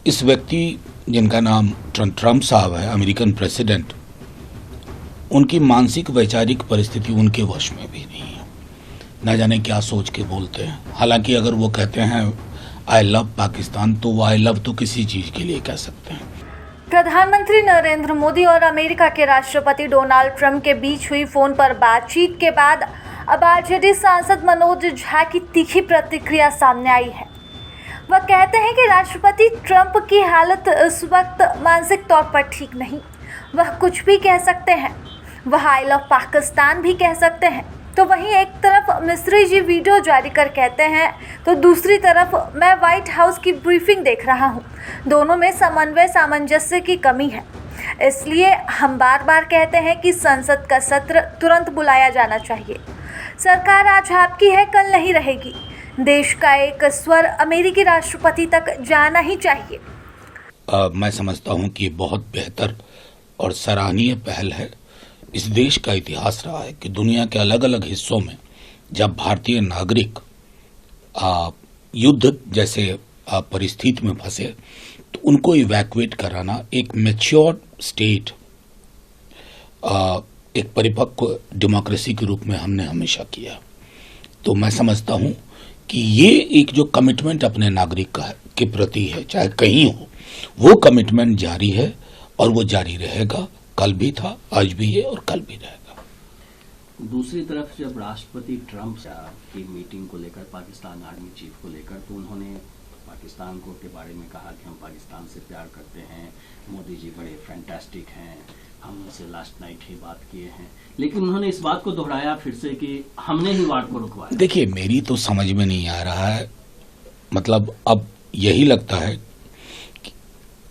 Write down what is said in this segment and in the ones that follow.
इस व्यक्ति जिनका नाम ट्रम्प साहब है, अमेरिकन प्रेसिडेंट, उनकी मानसिक वैचारिक परिस्थिति उनके वश में भी नहीं है। ना जाने क्या सोच के बोलते हैं। हालांकि अगर वो कहते हैं आई लव पाकिस्तान, तो वो आई लव तो किसी चीज के लिए कह सकते हैं। प्रधानमंत्री नरेंद्र मोदी और अमेरिका के राष्ट्रपति डोनाल्ड ट्रंप के बीच हुई फोन पर बातचीत के बाद अब आरजेडी सांसद मनोज झा की तीखी प्रतिक्रिया सामने आई है। वह कहते हैं कि राष्ट्रपति ट्रंप की हालत इस वक्त मानसिक तौर पर ठीक नहीं। वह कुछ भी कह सकते हैं, वह आई लव पाकिस्तान भी कह सकते हैं। तो वहीं एक तरफ मिस्री जी वीडियो जारी कर कहते हैं, तो दूसरी तरफ मैं व्हाइट हाउस की ब्रीफिंग देख रहा हूं। दोनों में समन्वय सामंजस्य की कमी है। इसलिए हम बार बार कहते हैं कि संसद का सत्र तुरंत बुलाया जाना चाहिए। सरकार आज आपकी है, कल नहीं रहेगी। देश का एक स्वर अमेरिकी राष्ट्रपति तक जाना ही चाहिए। मैं समझता हूं कि बहुत बेहतर और सराहनीय पहल है। इस देश का इतिहास रहा है कि दुनिया के अलग अलग हिस्सों में जब भारतीय नागरिक युद्ध जैसे परिस्थिति में फंसे तो उनको इवैक्यूएट कराना एक मैच्योर स्टेट, एक परिपक्व डेमोक्रेसी के रूप में हमने हमेशा किया। तो मैं समझता हूं कि ये एक जो कमिटमेंट अपने नागरिक के प्रति है, चाहे कहीं हो, वो कमिटमेंट जारी है और वो जारी रहेगा। कल भी था, आज भी है और कल भी रहेगा। दूसरी तरफ जब राष्ट्रपति ट्रंप की मीटिंग को लेकर, पाकिस्तान आर्मी चीफ को लेकर, तो उन्होंने पाकिस्तान को के बारे में कहा कि हम पाकिस्तान से प्यार करते हैं, मोदी जी बड़े फैंटास्टिक हैं, हम उनसे लास्ट नाइट ही बात किए हैं। लेकिन उन्होंने इस बात को दोहराया फिर से कि हमने ही वार को रुकवाया। देखिए, मेरी तो समझ में नहीं आ रहा है। मतलब अब यही लगता है कि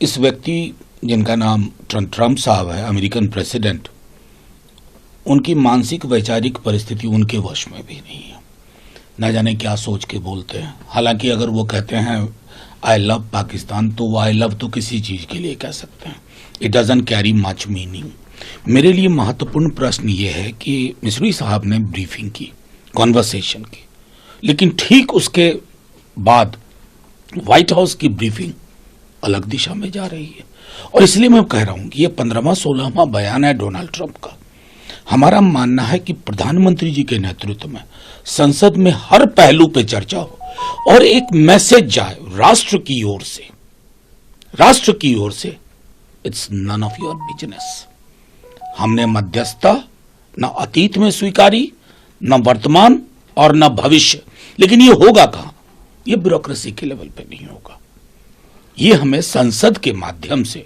इस व्यक्ति जिनका नाम ट्रम्प साहब है, अमेरिकन प्रेसिडेंट, उनकी मानसिक वैचारिक परिस्थिति उनके वश में भी नहीं है। ना जाने क्या सोच के बोलते हैं। हालांकि अगर वो कहते हैं आई लव पाकिस्तान, तो वो आई लव तो किसी चीज के लिए कह सकते हैं। It doesn't carry much meaning. मेरे लिए महत्वपूर्ण प्रश्न ये है कि मिस्री साहब ने ब्रीफिंग की, कॉन्वर्सेशन की, लेकिन ठीक उसके बाद व्हाइट हाउस की ब्रीफिंग अलग दिशा में जा रही है। और इसलिए मैं कह रहा हूं कि ये 15वां 16वां बयान है डोनाल्ड ट्रंप का। हमारा मानना है कि प्रधानमंत्री जी के नेतृत्व में संसद में हर पहलू पे चर्चा हो और एक मैसेज जाए राष्ट्र की ओर से, it's none of your business. हमने मध्यस्थता न अतीत में स्वीकारी, न वर्तमान और न भविष्य, लेकिन ये होगा कहां? ये ब्यूरोक्रेसी के लेवल पे नहीं होगा। ये हमें संसद के माध्यम से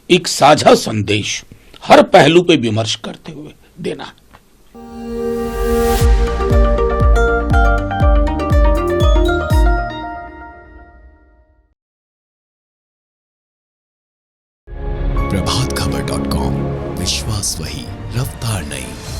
एक साझा संदेश हर पहलू पे विमर्श करते हुए देना है। प्रभातखबर.com, विश्वास वही, रफ्तार नहीं।